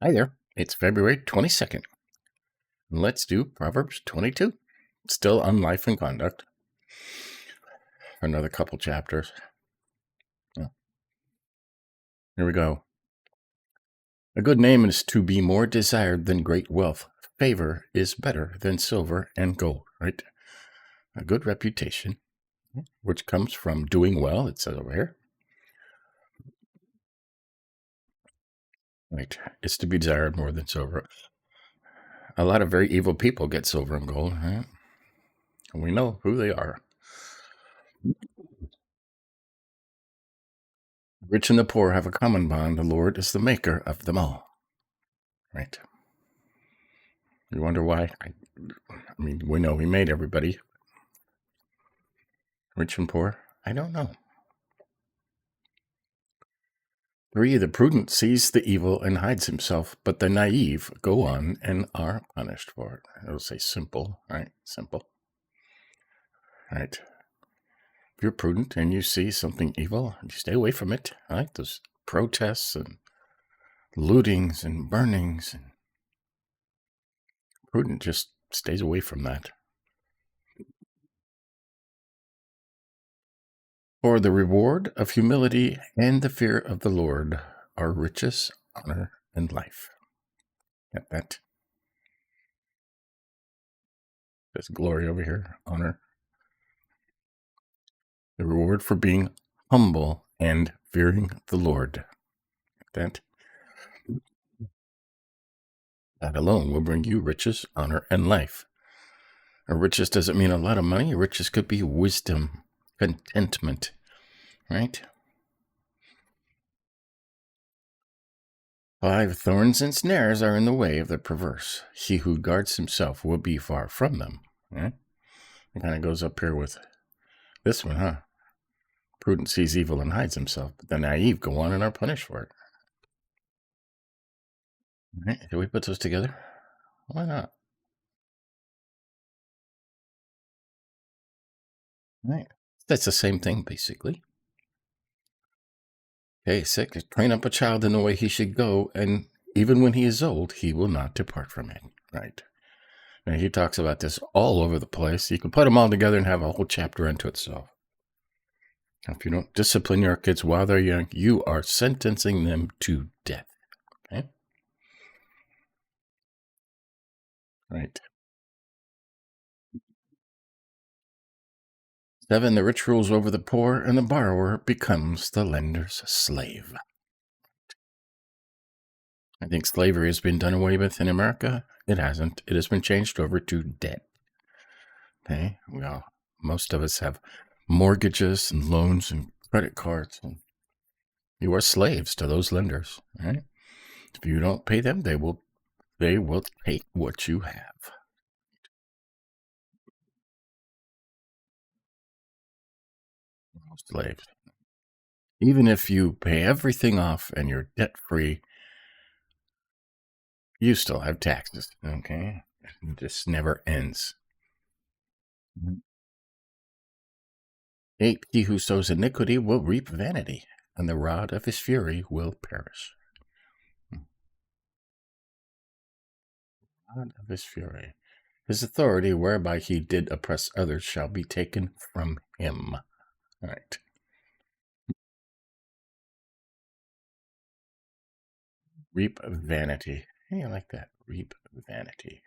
Hi there. It's February 22nd. Let's do Proverbs 22. Still on life and conduct. Another couple chapters. Yeah. Here we go. A good name is to be more desired than great wealth. Favor is better than silver and gold, right? A good reputation, which comes from doing well, it says over here. Right. It's to be desired more than silver. A lot of very evil people get silver and gold, right? And we know who they are. Rich and the poor have a common bond. The Lord is the maker of them all. Right. You wonder why? I mean, we know He made everybody, rich and poor. I don't know. 3, the prudent sees the evil and hides himself, but the naive go on and are punished for it. It'll say simple, right? Simple. Right. If you're prudent and you see something evil, you stay away from it, right? Those protests and lootings and burnings. And prudent just stays away from that. For the reward of humility and the fear of the Lord are riches, honor, and life. Get that? There's glory over here, honor. The reward for being humble and fearing the Lord. That alone will bring you riches, honor, and life. Riches doesn't mean a lot of money. Riches could be wisdom, contentment, right? 5, thorns and snares are in the way of the perverse. He who guards himself will be far from them. Right? It kind of goes up here with this one, huh? Prudent sees evil and hides himself, but the naive go on and are punished for it. Right? Can we put those together? Why not? Right. That's the same thing, basically. Okay, 6, train up a child in the way he should go, and even when he is old, he will not depart from it. Right. Now, he talks about this all over the place. You can put them all together and have a whole chapter unto itself. If you don't discipline your kids while they're young, you are sentencing them to death. Okay? Right. 7, the rich rules over the poor, and the borrower becomes the lender's slave. I think slavery has been done away with in America. It hasn't. It has been changed over to debt. Okay? Well, most of us have mortgages and loans and credit cards. And you are slaves to those lenders. Right? If you don't pay them, they will take what you have. Slaves. Even if you pay everything off and you're debt-free, you still have taxes, okay? It just never ends. 8, he who sows iniquity will reap vanity, and the rod of his fury will perish. Rod of his fury. His authority whereby he did oppress others shall be taken from him. All right. Reap vanity. Hey, I like that. Reap vanity.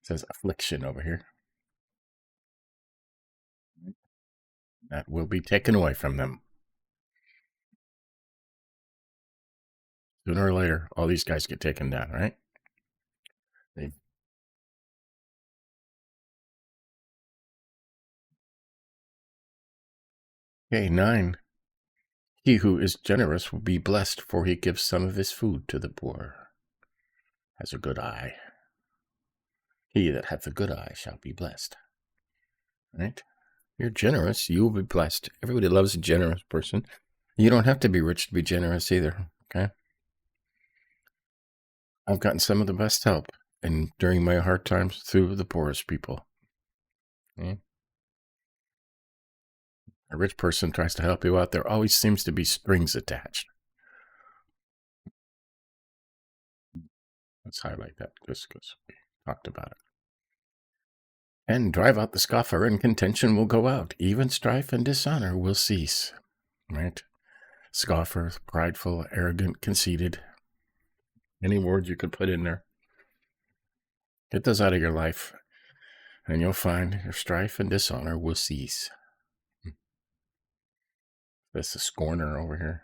It says affliction over here. That will be taken away from them. Sooner or later, all these guys get taken down, right? Okay, 9. He who is generous will be blessed, for he gives some of his food to the poor. Has a good eye. He that hath a good eye shall be blessed. Right? You're generous, you will be blessed. Everybody loves a generous person. You don't have to be rich to be generous either. Okay? I've gotten some of the best help during my hard times through the poorest people. Okay? A rich person tries to help you out, there always seems to be strings attached. Let's highlight that just because we talked about it. And drive out the scoffer, and contention will go out. Even strife and dishonor will cease. Right? Scoffer, prideful, arrogant, conceited. Any word you could put in there. Get those out of your life, and you'll find your strife and dishonor will cease. That's a scorner over here.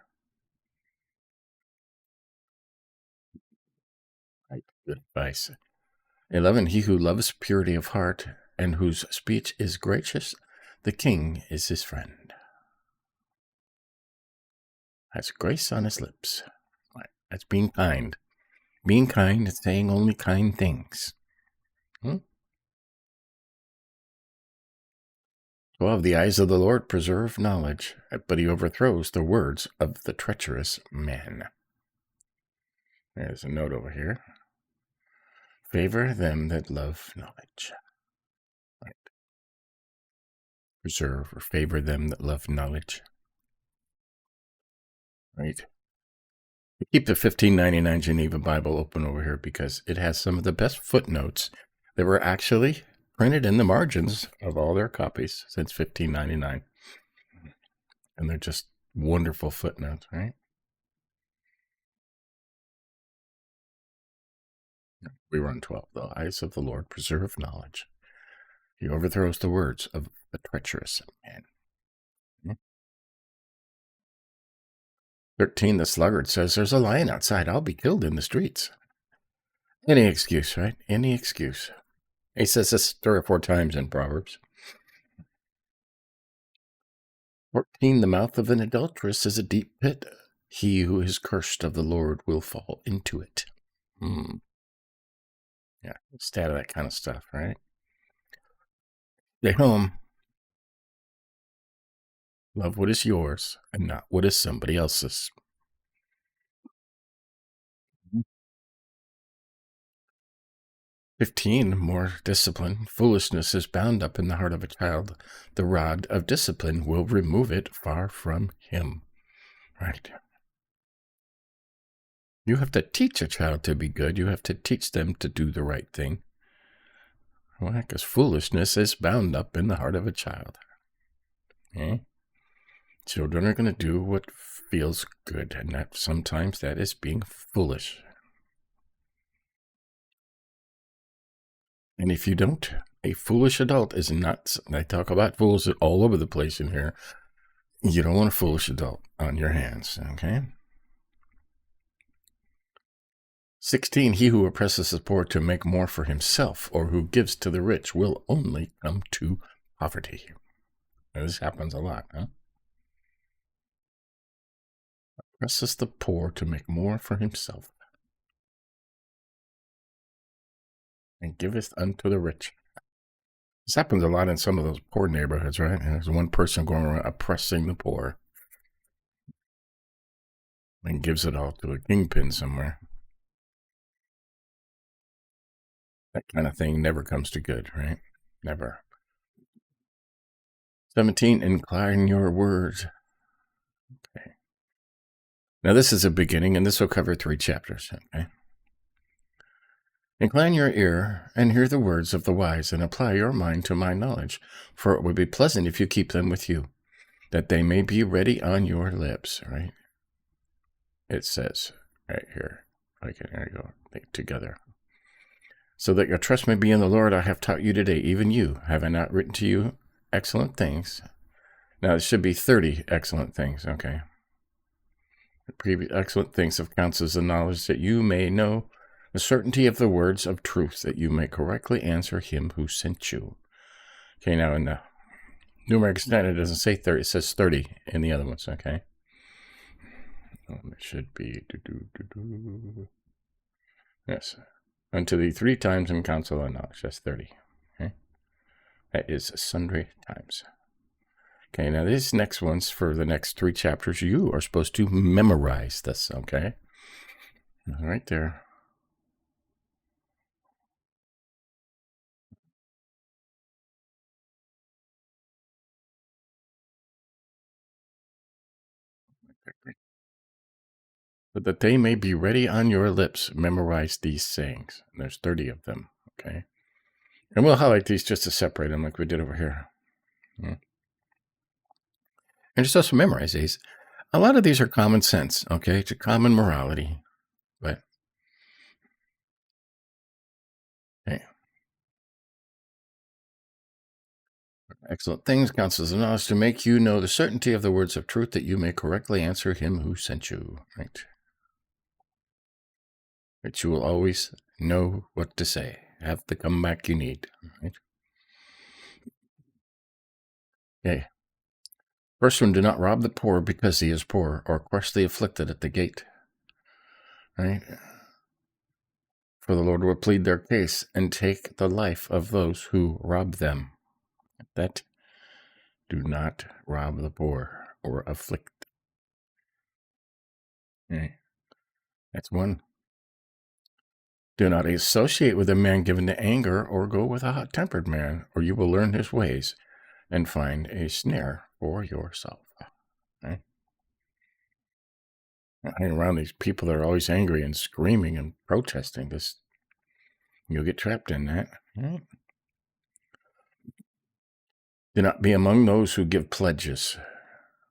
Right. Good advice. 11. He who loves purity of heart and whose speech is gracious, the king is his friend. Has grace on his lips. Right. That's being kind. Being kind is saying only kind things. 12. The eyes of the Lord preserve knowledge, but he overthrows the words of the treacherous man. There's a note over here. Favor them that love knowledge. Right. Preserve or favor them that love knowledge. Right. We keep the 1599 Geneva Bible open over here because it has some of the best footnotes that were actually printed in the margins of all their copies since 1599. And they're just wonderful footnotes, right? We were on 12. The eyes of the Lord preserve knowledge. He overthrows the words of the treacherous man. 13. The sluggard says, there's a lion outside. I'll be killed in the streets. Any excuse, right? Any excuse. He says this 3 or 4 times in Proverbs. 14. The mouth of an adulteress is a deep pit. He who is cursed of the Lord will fall into it. Yeah, stay out of that kind of stuff, right? Stay home. Love what is yours and not what is somebody else's. 15. More discipline. Foolishness is bound up in the heart of a child. The rod of discipline will remove it far from him. Right. You have to teach a child to be good. You have to teach them to do the right thing. Why? Because foolishness is bound up in the heart of a child. Okay? Children are going to do what feels good, and sometimes that is being foolish. And if you don't, a foolish adult is not, I talk about fools all over the place in here. You don't want a foolish adult on your hands, okay? 16, he who oppresses the poor to make more for himself or who gives to the rich will only come to poverty. Now, this happens a lot, huh? Oppresses the poor to make more for himself and giveth unto the rich. This happens a lot in some of those poor neighborhoods, right? And there's one person going around oppressing the poor and gives it all to a kingpin somewhere. That kind of thing never comes to good, right? Never. 17, incline your words. Okay. Now this is a beginning, and this will cover 3 chapters, okay? Incline your ear and hear the words of the wise, and apply your mind to my knowledge, for it would be pleasant if you keep them with you, that they may be ready on your lips, right? It says right here, okay, there you go, together. So that your trust may be in the Lord, I have taught you today, even you. Have I not written to you excellent things? Now, it should be 30 excellent things, okay? The previous excellent things of counsels and knowledge, that you may know the certainty of the words of truth, that you may correctly answer him who sent you. Okay, now in the New American Standard, it doesn't say 30, it says 30 in the other ones, okay? It should be, yes, unto thee 3 times in counsel and knowledge, that's 30, okay? That is sundry times. Okay, now these next ones for the next 3 chapters, you are supposed to memorize this, okay? Right there. but that they may be ready on your lips. Memorize these sayings. And there's 30 of them, okay? And we'll highlight these just to separate them like we did over here. Yeah. And just also memorize these. A lot of these are common sense, okay? It's a common morality, but hey. Excellent things, counsels and knowledge to make you know the certainty of the words of truth, that you may correctly answer him who sent you, right? That you will always know what to say, have the comeback you need, right? Okay. First one, do not rob the poor because he is poor, or crush the afflicted at the gate, right? For the Lord will plead their case and take the life of those who rob them. That do not rob the poor or afflict. Right? That's one. Do not associate with a man given to anger, or go with a hot-tempered man, or you will learn his ways and find a snare for yourself. Right? Hang around these people that are always angry and screaming and protesting. You'll get trapped in that. Right? Do not be among those who give pledges,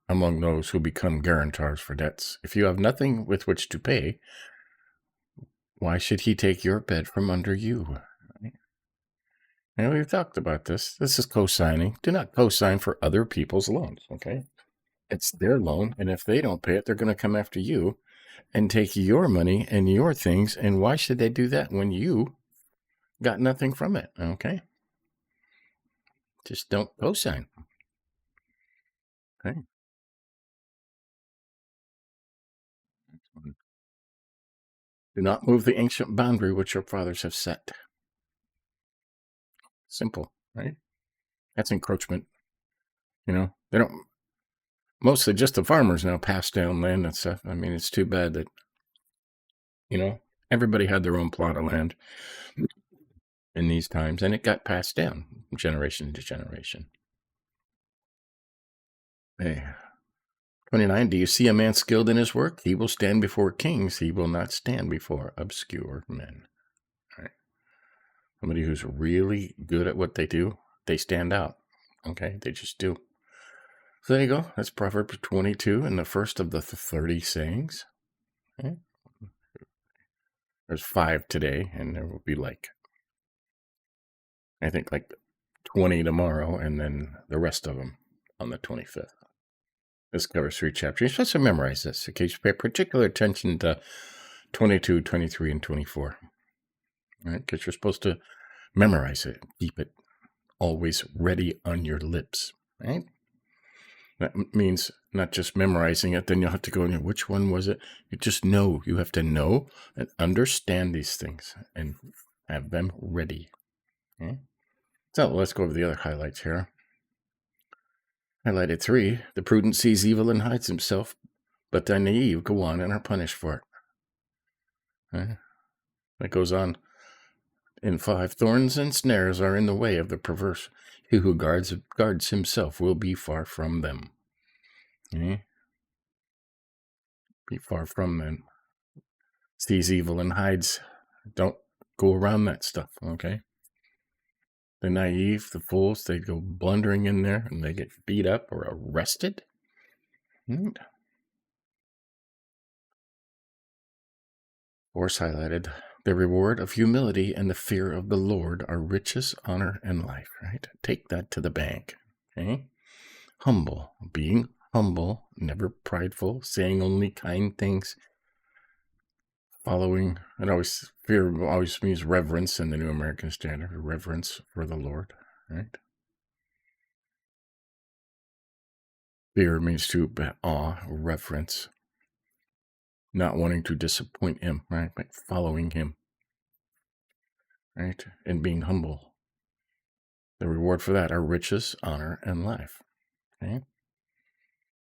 among those who become guarantors for debts. If you have nothing with which to pay, why should he take your bed from under you? Right? And we've talked about this. This is co-signing. Do not co-sign for other people's loans, okay? It's their loan, and if they don't pay it, they're going to come after you and take your money and your things. And why should they do that when you got nothing from it, okay? Just don't co-sign. Okay. Do not move the ancient boundary which your fathers have set. Simple, right? That's encroachment. You know, they don't, mostly just the farmers now pass down land and stuff. I mean, it's too bad that, everybody had their own plot of land in these times, and it got passed down generation to generation. Hey. 29, do you see a man skilled in his work? He will stand before kings. He will not stand before obscure men. All right. Somebody who's really good at what they do, they stand out. Okay, they just do. So there you go. That's Proverbs 22 and the first of the 30 sayings. Okay. There's 5 today, and there will be I think 20 tomorrow, and then the rest of them on the 25th. This covers 3 chapters. You're supposed to memorize this. Okay, you should pay particular attention to 22, 23, and 24. All right, because you're supposed to memorize it. Keep it always ready on your lips. Right? That means not just memorizing it, then you'll have to go in, which one was it? You just know. You have to know and understand these things and have them ready. Okay? So let's go over the other highlights here. Highlighted 3, the prudent sees evil and hides himself, but the naive go on and are punished for it. Okay? That goes on in 5, thorns and snares are in the way of the perverse. He who guards himself will be far from them. Okay? Be far from them. Sees evil and hides. Don't go around that stuff, okay? The naive, the fools, they go blundering in there and they get beat up or arrested. Force highlighted. The reward of humility and the fear of the Lord are riches, honor, and life, right? Take that to the bank, okay? Humble, being humble, never prideful, saying only kind things, following, fear always means reverence in the New American Standard, reverence for the Lord, right? Fear means to awe, reverence, not wanting to disappoint him, right? But following him, right? And being humble. The reward for that are riches, honor, and life, okay?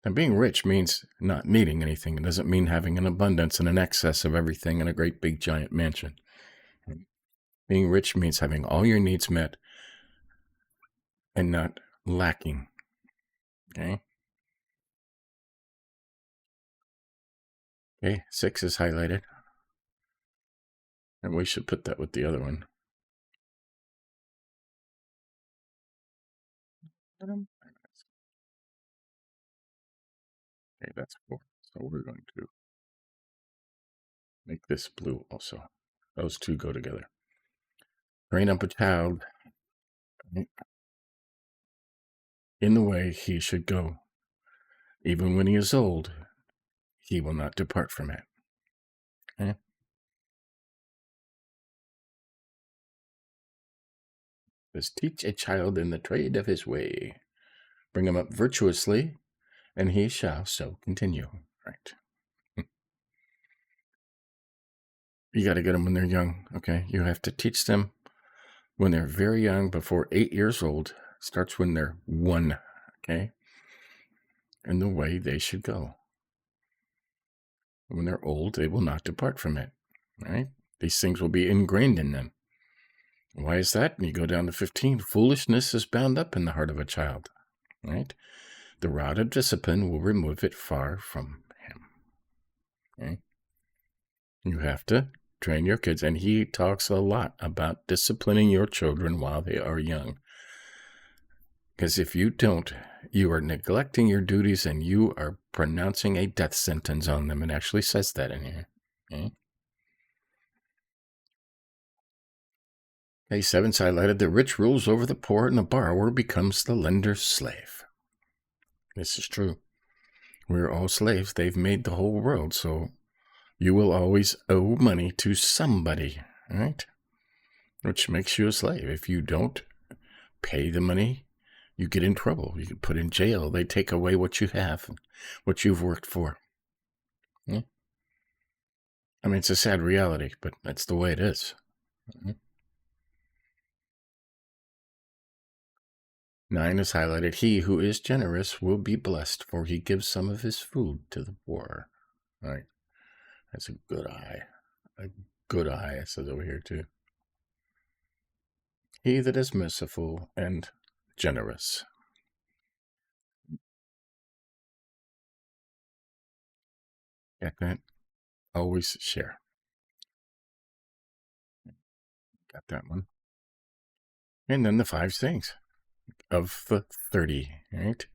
And being rich means not needing anything. It doesn't mean having an abundance and an excess of everything in a great big giant mansion. Being rich means having all your needs met and not lacking. Okay? Okay, 6 is highlighted. And we should put that with the other one. Okay, that's 4. So we're going to make this blue also. Those two go together. Train up a child in the way he should go. Even when he is old, he will not depart from it. Okay? Says, teach a child in the trade of his way. Bring him up virtuously, and he shall so continue. Right. You got to get them when they're young, okay? You have to teach them when they're very young, before 8 years old. Starts when they're 1, okay? And the way they should go. When they're old, they will not depart from it, right? These things will be ingrained in them. Why is that? You go down to 15. Foolishness is bound up in the heart of a child, right? The rod of discipline will remove it far from him. Okay? You have to train your kids, and he talks a lot about disciplining your children while they are young. Because if you don't, you are neglecting your duties and you are pronouncing a death sentence on them. It actually says that in here. Okay? Okay, 7's highlighted. The rich rules over the poor, and the borrower becomes the lender's slave. This is true. We're all slaves. They've made the whole world, so you will always owe money to somebody, right? Which makes you a slave. If you don't pay the money, you get in trouble. You get put in jail. They take away what you have, what you've worked for. Yeah? I mean, it's a sad reality, but that's the way it is. Mm-hmm. 9 is highlighted. He who is generous will be blessed, for he gives some of his food to the poor. All right. That's a good eye. A good eye, it says over here, too. He that is merciful and generous. Get that? Always share. Got that one. And then the 5 things of the 30, right?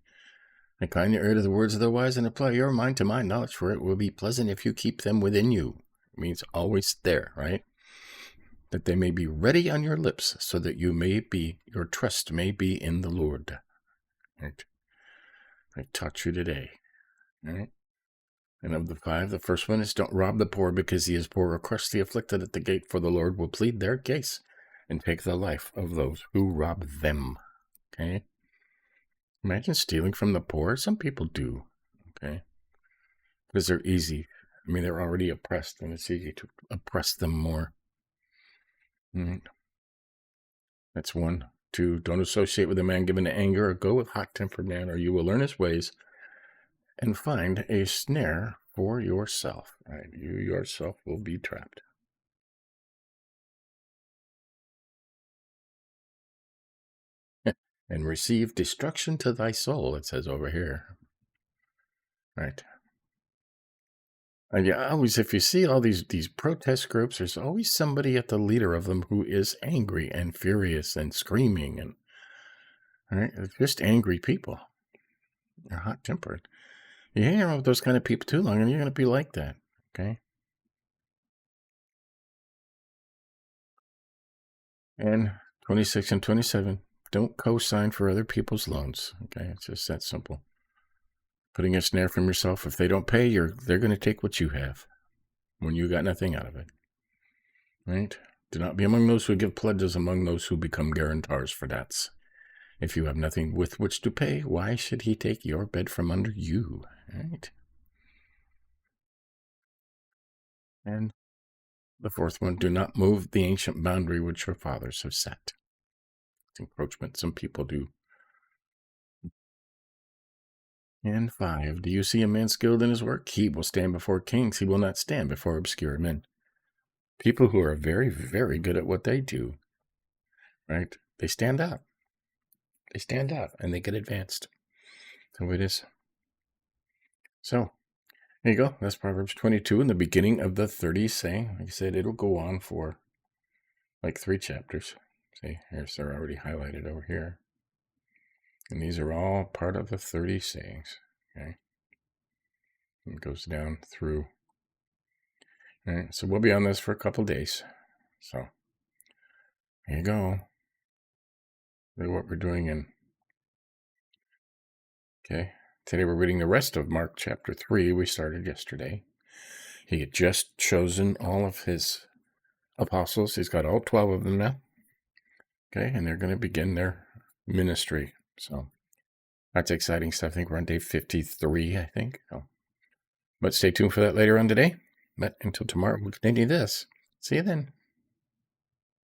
Incline your ear to the words of the wise and apply your mind to my knowledge, for it will be pleasant if you keep them within you. It means always there, right? That they may be ready on your lips, so that your trust may be in the Lord. Right? I taught you today. Right? And of the 5, the first one is don't rob the poor because he is poor, or crush the afflicted at the gate, for the Lord will plead their case and take the life of those who rob them. Okay? Imagine stealing from the poor. Some people do. Okay? Because they're easy. I mean, they're already oppressed, and it's easy to oppress them more. Mm-hmm. That's 1. 2, don't associate with a man given to anger, or go with hot-tempered man, or you will learn his ways and find a snare for yourself. Right? You yourself will be trapped. And receive destruction to thy soul, it says over here. Right. And yeah, always, if you see all these protest groups, there's always somebody at the leader of them who is angry and furious and screaming, and right, it's just angry people. They're hot-tempered. You hang around with those kind of people too long, and you're going to be like that. Okay. And 26 and 27, don't co-sign for other people's loans. Okay, it's just that simple. Putting a snare from yourself. If they don't pay, they're going to take what you have when you got nothing out of it. Right? Do not be among those who give pledges, among those who become guarantors for debts. If you have nothing with which to pay, why should he take your bed from under you? Right? And the 4th one, do not move the ancient boundary which your fathers have set. It's encroachment. Some people do. And 5, do you see a man skilled in his work? He will stand before kings. He will not stand before obscure men. People who are very, very good at what they do, right? They stand out. They stand out and they get advanced. So it is. So There you go. That's Proverbs 22 in the beginning of the 30th saying. Like I said, it'll go on for like 3 chapters. See, here's they're already highlighted over here. And these are all part of the 30 sayings. Okay. And it goes down through. All right. So we'll be on this for a couple days. So there you go. Look at what we're doing in. Okay. Today we're reading the rest of Mark chapter 3. We started yesterday. He had just chosen all of his apostles. He's got all 12 of them now. Okay. And they're going to begin their ministry. So that's exciting stuff. I think we're on day 53, I think. So, but stay tuned for that later on today. But until tomorrow, we'll continue this. See you then.